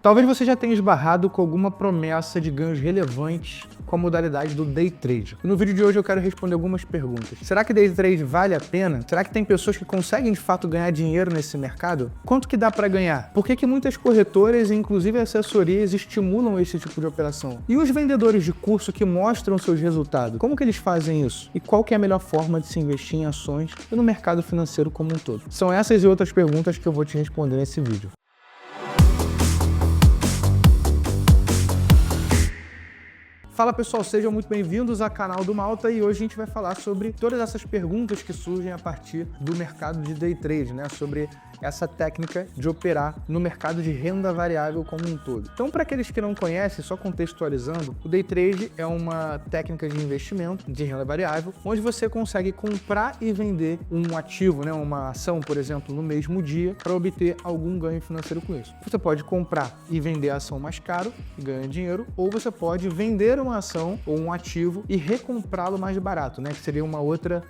Talvez você já tenha esbarrado com alguma promessa de ganhos relevantes com a modalidade do Day Trade. E no vídeo de hoje eu quero responder algumas perguntas. Será que Day Trade vale a pena? Será que tem pessoas que conseguem de fato ganhar dinheiro nesse mercado? Quanto que dá para ganhar? Por que muitas corretoras e inclusive assessorias estimulam esse tipo de operação? E os vendedores de curso que mostram seus resultados, como que eles fazem isso? E qual que é a melhor forma de se investir em ações e no mercado financeiro como um todo? São essas e outras perguntas que eu vou te responder nesse vídeo. Fala pessoal, sejam muito bem-vindos ao canal do Malta e hoje a gente vai falar sobre todas essas perguntas que surgem a partir do mercado de Day Trade, né? Sobre essa técnica de operar no mercado de renda variável como um todo. Então, para aqueles que não conhecem, só contextualizando, o Day Trade é uma técnica de investimento de renda variável, onde você consegue comprar e vender um ativo, né? Uma ação, por exemplo, no mesmo dia, para obter algum ganho financeiro com isso. Você pode comprar e vender a ação mais caro e ganhar dinheiro, ou você pode vender uma ação ou um ativo e recomprá-lo mais barato, né? Que seria uma outra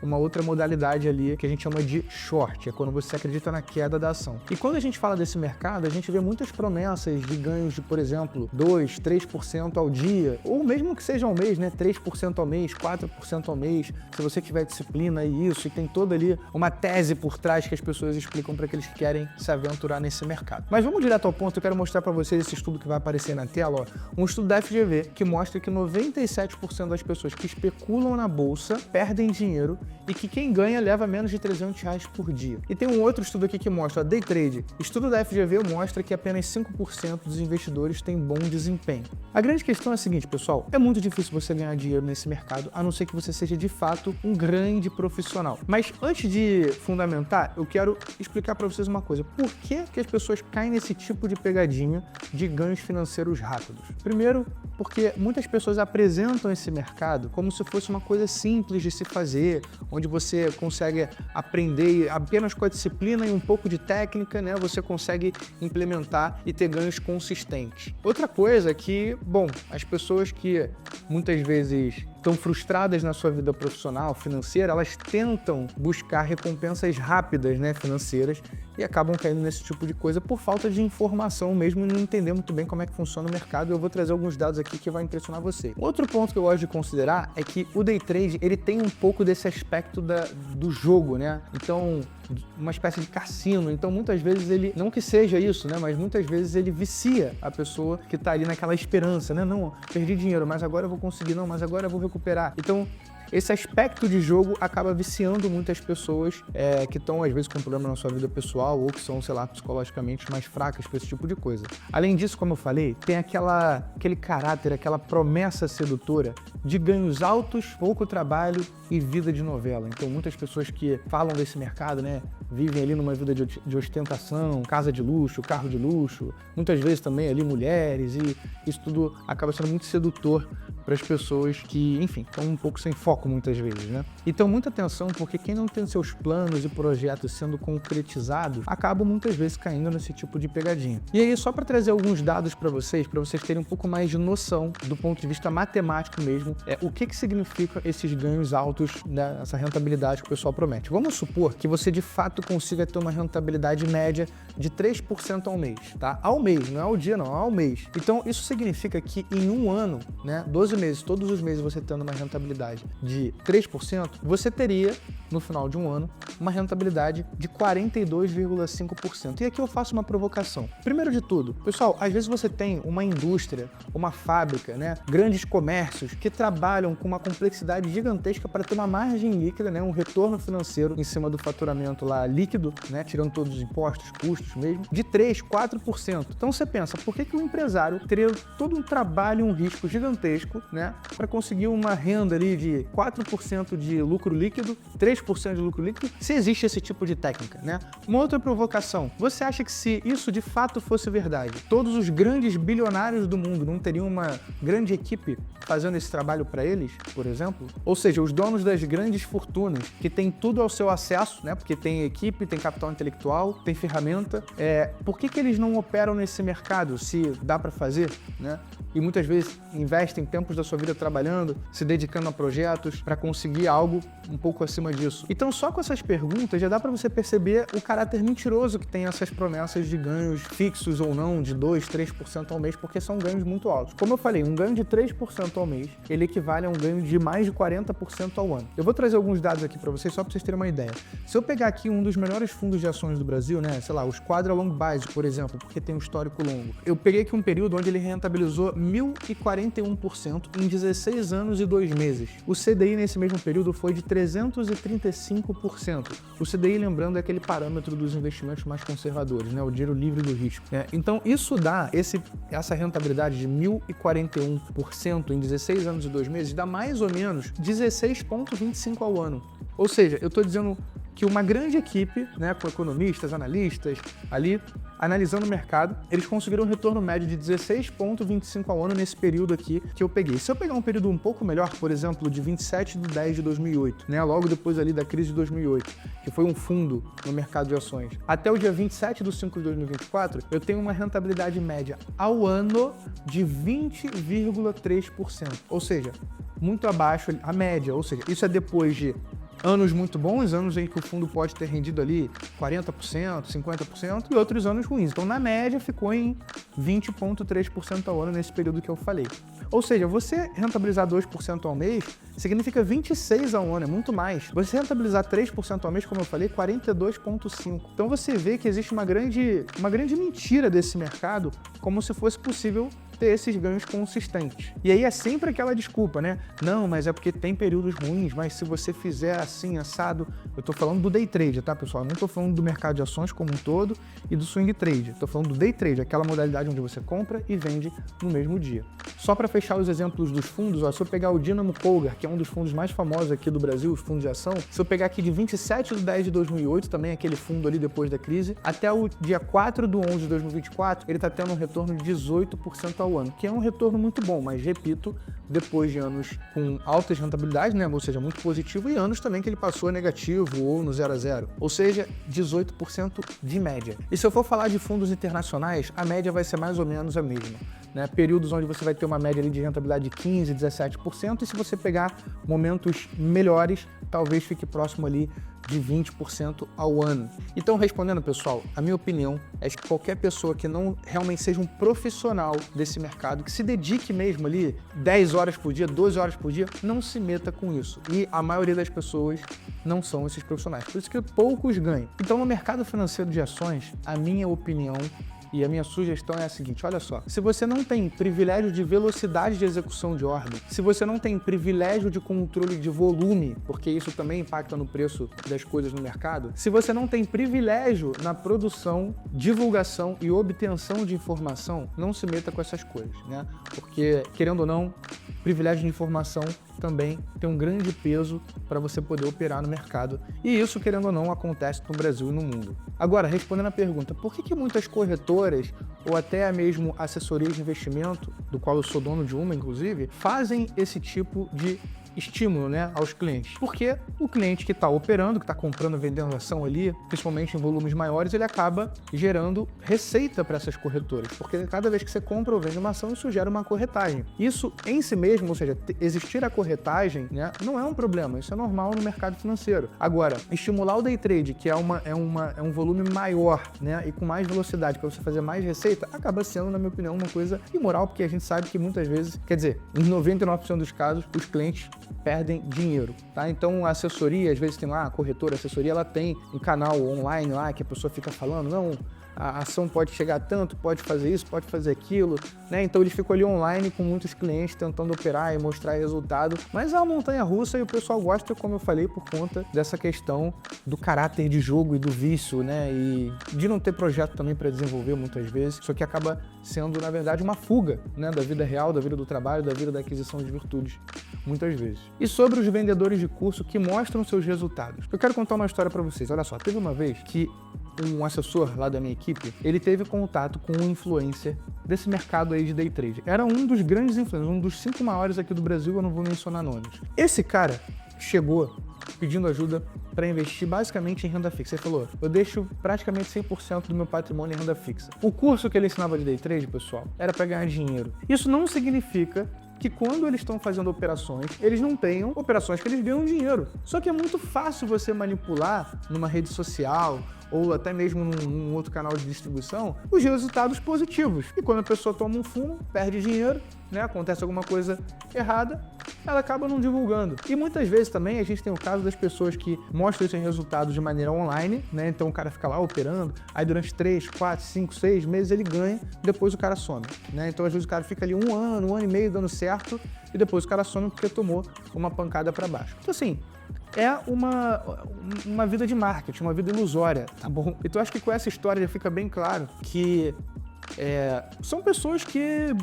modalidade ali que a gente chama de short, é quando você acredita na queda da ação. E quando a gente fala desse mercado, a gente vê muitas promessas de ganhos de, por exemplo, 2, 3% ao dia, ou mesmo que seja ao mês, né? 3% ao mês, 4% ao mês, se você tiver disciplina e isso, e tem toda ali uma tese por trás que as pessoas explicam para aqueles que querem se aventurar nesse mercado. Mas vamos direto ao ponto, eu quero mostrar para vocês esse estudo que vai aparecer na tela, ó, um estudo da FGV que mostra que 97% das pessoas que especulam na bolsa perdem dinheiro e que quem ganha leva menos de R$300 por dia. E tem um outro estudo aqui que mostra, ó, Day Trade. Estudo da FGV mostra que apenas 5% dos investidores têm bom desempenho. A grande questão é a seguinte, pessoal, é muito difícil você ganhar dinheiro nesse mercado, a não ser que você seja de fato um grande profissional. Mas antes de fundamentar, eu quero explicar para vocês uma coisa. Por que as pessoas caem nesse tipo de pegadinha de ganhos financeiros rápidos? Primeiro, porque muitas pessoas apresentam esse mercado como se fosse uma coisa simples de se fazer, onde você consegue aprender apenas com a disciplina e um pouco de técnica, né? Você consegue implementar e ter ganhos consistentes. Outra coisa é que, bom, as pessoas que muitas vezes estão frustradas na sua vida profissional, financeira, elas tentam buscar recompensas rápidas, né, financeiras, e acabam caindo nesse tipo de coisa por falta de informação mesmo e não entender muito bem como é que funciona o mercado. Eu vou trazer alguns dados aqui que vai impressionar você. Outro ponto que eu gosto de considerar é que o Day Trade, ele tem um pouco desse aspecto do jogo, né? Então, uma espécie de cassino. Então, muitas vezes ele, não que seja isso, né, mas muitas vezes ele vicia a pessoa que tá ali naquela esperança, né? Não, perdi dinheiro, mas agora eu vou conseguir, não, mas agora eu vou recuperar. Então, esse aspecto de jogo acaba viciando muitas pessoas que estão, às vezes, com problema na sua vida pessoal ou que são, sei lá, psicologicamente mais fracas para esse tipo de coisa. Além disso, como eu falei, tem aquele caráter, aquela promessa sedutora de ganhos altos, pouco trabalho e vida de novela. Então, muitas pessoas que falam desse mercado, né, vivem ali numa vida de ostentação, casa de luxo, carro de luxo, muitas vezes também ali mulheres, e isso tudo acaba sendo muito sedutor para as pessoas que, enfim, estão um pouco sem foco muitas vezes, né? Então, muita atenção, porque quem não tem seus planos e projetos sendo concretizados, acaba muitas vezes caindo nesse tipo de pegadinha. E aí, só para trazer alguns dados para vocês terem um pouco mais de noção do ponto de vista matemático mesmo, o que significa esses ganhos altos, né, essa rentabilidade que o pessoal promete. Vamos supor que você de fato consiga ter uma rentabilidade média de 3% ao mês, tá? Ao mês, não é ao dia não, é ao mês. Então, isso significa que em um ano, né, 12 meses, todos os meses você tendo uma rentabilidade de 3%, você teria, no final de um ano, uma rentabilidade de 42,5%. E aqui eu faço uma provocação. Primeiro de tudo, pessoal, às vezes você tem uma indústria, uma fábrica, né, grandes comércios que trabalham com uma complexidade gigantesca para ter uma margem líquida, né, um retorno financeiro em cima do faturamento lá líquido, né, tirando todos os impostos, custos mesmo, de 3, 4%. Então você pensa, por que o empresário teria todo um trabalho, um risco gigantesco, né, para conseguir uma renda ali de 4% de lucro líquido, 3% de lucro líquido, se existe esse tipo de técnica, né? Uma outra provocação, você acha que se isso de fato fosse verdade, todos os grandes bilionários do mundo não teriam uma grande equipe fazendo esse trabalho para eles, por exemplo? Ou seja, os donos das grandes fortunas, que têm tudo ao seu acesso, né? Porque tem equipe, tem capital intelectual, tem ferramenta, por que eles não operam nesse mercado se dá para fazer, né? E muitas vezes investem tempo tempos da sua vida trabalhando, se dedicando a projetos para conseguir algo um pouco acima disso. Então, só com essas perguntas já dá para você perceber o caráter mentiroso que tem essas promessas de ganhos fixos ou não, de 2, 3% ao mês, porque são ganhos muito altos. Como eu falei, um ganho de 3% ao mês, ele equivale a um ganho de mais de 40% ao ano. Eu vou trazer alguns dados aqui para vocês, só para vocês terem uma ideia. Se eu pegar aqui um dos melhores fundos de ações do Brasil, né, sei lá, o Quadra Long Basic, por exemplo, porque tem um histórico longo. Eu peguei aqui um período onde ele rentabilizou 1.041% em 16 anos e 2 meses. O CDI nesse mesmo período foi de 335%. O CDI, lembrando, é aquele parâmetro dos investimentos mais conservadores, né, o dinheiro livre do risco. Então, isso dá, essa rentabilidade de 1.041% em 16 anos e 2 meses, dá mais ou menos 16,25% ao ano. Ou seja, eu estou dizendo que uma grande equipe, né, com economistas, analistas, ali, analisando o mercado, eles conseguiram um retorno médio de 16,25% ao ano nesse período aqui que eu peguei. Se eu pegar um período um pouco melhor, por exemplo, de 27/10/2008, né, logo depois ali da crise de 2008, que foi um fundo no mercado de ações, até o dia 27/5/2024, eu tenho uma rentabilidade média ao ano de 20,3%. Ou seja, muito abaixo a média. Ou seja, isso é depois de anos muito bons, anos em que o fundo pode ter rendido ali 40%, 50% e outros anos ruins. Então, na média, ficou em 20,3% ao ano nesse período que eu falei. Ou seja, você rentabilizar 2% ao mês significa 26% ao ano, é muito mais. Você rentabilizar 3% ao mês, como eu falei, 42,5%. Então, você vê que existe uma grande mentira desse mercado, como se fosse possível ter esses ganhos consistentes. E aí é sempre aquela desculpa, né? Não, mas é porque tem períodos ruins, mas se você fizer assim, assado... Eu tô falando do day trade, tá, pessoal? Eu não tô falando do mercado de ações como um todo e do swing trade. Eu tô falando do day trade, aquela modalidade onde você compra e vende no mesmo dia. Só para fechar os exemplos dos fundos, ó, se eu pegar o Dynamo Colgar, que é um dos fundos mais famosos aqui do Brasil, os fundos de ação, se eu pegar aqui de 27/10/2008, também aquele fundo ali depois da crise, até o dia 4/11/2024, ele tá tendo um retorno de 18% ao ano, que é um retorno muito bom, mas repito, depois de anos com altas rentabilidades, né, ou seja, muito positivo, e anos também que ele passou negativo ou no 0 a 0, ou seja, 18% de média. E se eu for falar de fundos internacionais, a média vai ser mais ou menos a mesma, né? Períodos onde você vai ter uma média ali de rentabilidade de 15%, 17%, e se você pegar momentos melhores, talvez fique próximo ali de 20% ao ano. Então, respondendo, pessoal, a minha opinião é que qualquer pessoa que não realmente seja um profissional desse mercado, que se dedique mesmo ali 10 horas por dia, 12 horas por dia, não se meta com isso. E a maioria das pessoas não são esses profissionais. Por isso que poucos ganham. Então, no mercado financeiro de ações, a minha opinião e a minha sugestão é a seguinte, olha só, se você não tem privilégio de velocidade de execução de ordem, se você não tem privilégio de controle de volume, porque isso também impacta no preço das coisas no mercado, se você não tem privilégio na produção, divulgação e obtenção de informação, não se meta com essas coisas, né? Porque, querendo ou não, privilégio de informação também tem um grande peso para você poder operar no mercado. E isso, querendo ou não, acontece no Brasil e no mundo. Agora, respondendo a pergunta, por que muitas corretoras ou até mesmo assessorias de investimento, do qual eu sou dono de uma, inclusive, fazem esse tipo de estímulo, né, aos clientes? Porque o cliente que está operando, que está comprando, vendendo ação ali, principalmente em volumes maiores, ele acaba gerando receita para essas corretoras, porque cada vez que você compra ou vende uma ação, isso gera uma corretagem. Isso em si mesmo, ou seja, existir a corretagem, né, não é um problema, isso é normal no mercado financeiro. Agora, estimular o day trade, que é um volume maior, né, e com mais velocidade para você fazer mais receita, acaba sendo, na minha opinião, uma coisa imoral, porque a gente sabe que muitas vezes, quer dizer, em 99% dos casos, os clientes perdem dinheiro, tá? Então, a assessoria, às vezes tem lá, a corretora, a assessoria, ela tem um canal online lá que a pessoa fica falando, não, a ação pode chegar a tanto, pode fazer isso, pode fazer aquilo, né? Então eles ficam ali online com muitos clientes tentando operar e mostrar resultado, mas é uma montanha-russa e o pessoal gosta, como eu falei, por conta dessa questão do caráter de jogo e do vício, né? E de não ter projeto também para desenvolver muitas vezes, isso aqui acaba sendo, na verdade, uma fuga, né? Da vida real, da vida do trabalho, da vida da aquisição de virtudes, muitas vezes. E sobre os vendedores de curso que mostram seus resultados, eu quero contar uma história para vocês. Olha só, teve uma vez que um assessor lá da minha equipe, ele teve contato com um influencer desse mercado aí de day trade. Era um dos grandes influencers, um dos 5 maiores aqui do Brasil, eu não vou mencionar nomes. Esse cara chegou pedindo ajuda para investir basicamente em renda fixa. Ele falou, eu deixo praticamente 100% do meu patrimônio em renda fixa. O curso que ele ensinava de day trade, pessoal, era para ganhar dinheiro. Isso não significa que quando eles estão fazendo operações, eles não tenham operações que eles ganham dinheiro. Só que é muito fácil você manipular numa rede social ou até mesmo num outro canal de distribuição, os resultados positivos. E quando a pessoa toma um fumo, perde dinheiro, né, acontece alguma coisa errada, ela acaba não divulgando. E muitas vezes também a gente tem o caso das pessoas que mostram esses resultados de maneira online, né, então o cara fica lá operando, aí durante 3, 4, 5, 6 meses ele ganha, depois o cara some, né, então às vezes o cara fica ali um ano e meio dando certo, e depois o cara some porque tomou uma pancada para baixo. Então assim, é uma vida de marketing, uma vida ilusória, tá bom? Então acho que com essa história já fica bem claro que são pessoas que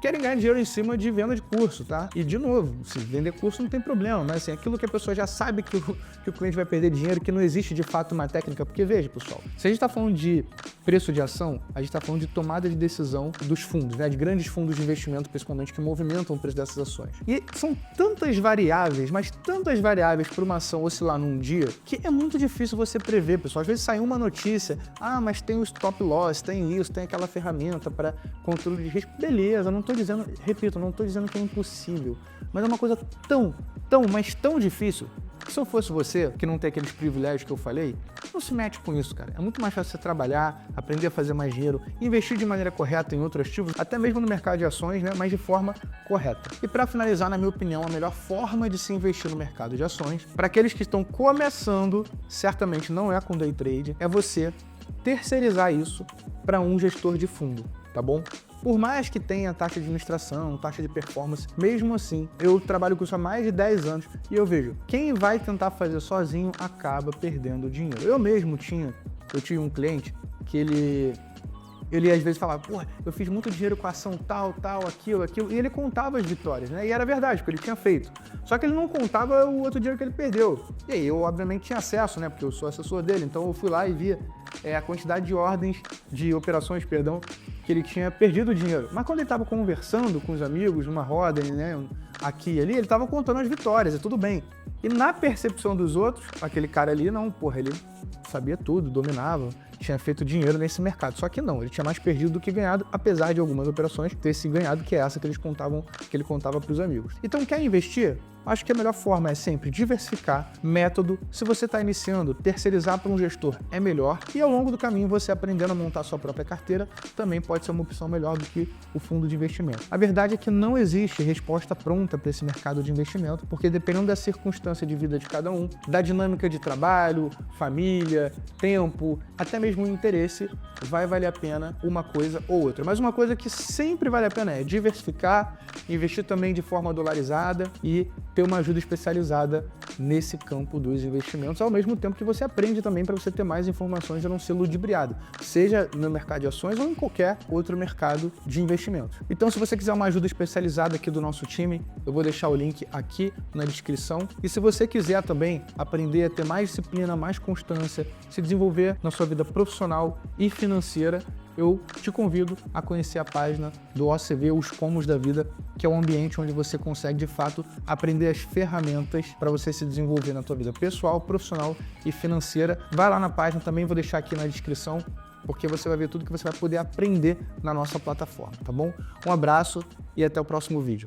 querem ganhar dinheiro em cima de venda de curso, tá? E, de novo, se vender curso não tem problema, mas assim, aquilo que a pessoa já sabe que o cliente vai perder dinheiro, que não existe de fato uma técnica, porque veja, pessoal, se a gente está falando de preço de ação, a gente está falando de tomada de decisão dos fundos, né? De grandes fundos de investimento, principalmente, que movimentam o preço dessas ações. E são tantas variáveis, mas tantas variáveis para uma ação oscilar num dia, que é muito difícil você prever, pessoal. Às vezes sai uma notícia, mas tem o stop loss, tem isso, tem aquela ferramenta para controle de risco. Beleza, não estou dizendo, repito, não estou dizendo que é impossível, mas é uma coisa mas tão difícil, que se eu fosse você, que não tem aqueles privilégios que eu falei, não se mete com isso, cara. É muito mais fácil você trabalhar, aprender a fazer mais dinheiro, investir de maneira correta em outros ativos, até mesmo no mercado de ações, né, mas de forma correta. E para finalizar, na minha opinião, a melhor forma de se investir no mercado de ações, para aqueles que estão começando, certamente não é com day trade, é você terceirizar isso para um gestor de fundo, tá bom? Por mais que tenha taxa de administração, taxa de performance, mesmo assim, eu trabalho com isso há mais de 10 anos e eu vejo, quem vai tentar fazer sozinho acaba perdendo dinheiro. Eu tinha um cliente que ele às vezes falava, pô, eu fiz muito dinheiro com a ação tal, aquilo, e ele contava as vitórias, né? E era verdade, porque ele tinha feito. Só que ele não contava o outro dinheiro que ele perdeu. E aí eu, obviamente, tinha acesso, né? Porque eu sou assessor dele, então eu fui lá e via a quantidade de ordens, de operações, que ele tinha perdido dinheiro. Mas quando ele estava conversando com os amigos, numa roda, né, aqui e ali, ele estava contando as vitórias, e tudo bem. E na percepção dos outros, aquele cara ali, não, porra, ele sabia tudo, dominava, tinha feito dinheiro nesse mercado. Só que não, ele tinha mais perdido do que ganhado, apesar de algumas operações ter se ganhado, que é essa que ele contava para os amigos. Então, quer investir? Acho que a melhor forma é sempre diversificar método. Se você está iniciando, terceirizar para um gestor é melhor. E ao longo do caminho, você aprendendo a montar sua própria carteira, também pode ser uma opção melhor do que o fundo de investimento. A verdade é que não existe resposta pronta para esse mercado de investimento, porque dependendo da circunstância de vida de cada um, da dinâmica de trabalho, família, tempo, até mesmo interesse, vai valer a pena uma coisa ou outra. Mas uma coisa que sempre vale a pena é diversificar, investir também de forma dolarizada e ter uma ajuda especializada nesse campo dos investimentos, ao mesmo tempo que você aprende também para você ter mais informações e não ser ludibriado, seja no mercado de ações ou em qualquer outro mercado de investimentos. Então, se você quiser uma ajuda especializada aqui do nosso time, eu vou deixar o link aqui na descrição. E se você quiser também aprender a ter mais disciplina, mais constância, se desenvolver na sua vida profissional e financeira, eu te convido a conhecer a página do OCV, Os Comos da Vida, que é um ambiente onde você consegue, de fato, aprender as ferramentas para você se desenvolver na tua vida pessoal, profissional e financeira. Vai lá na página, também vou deixar aqui na descrição, porque você vai ver tudo que você vai poder aprender na nossa plataforma, tá bom? Um abraço e até o próximo vídeo.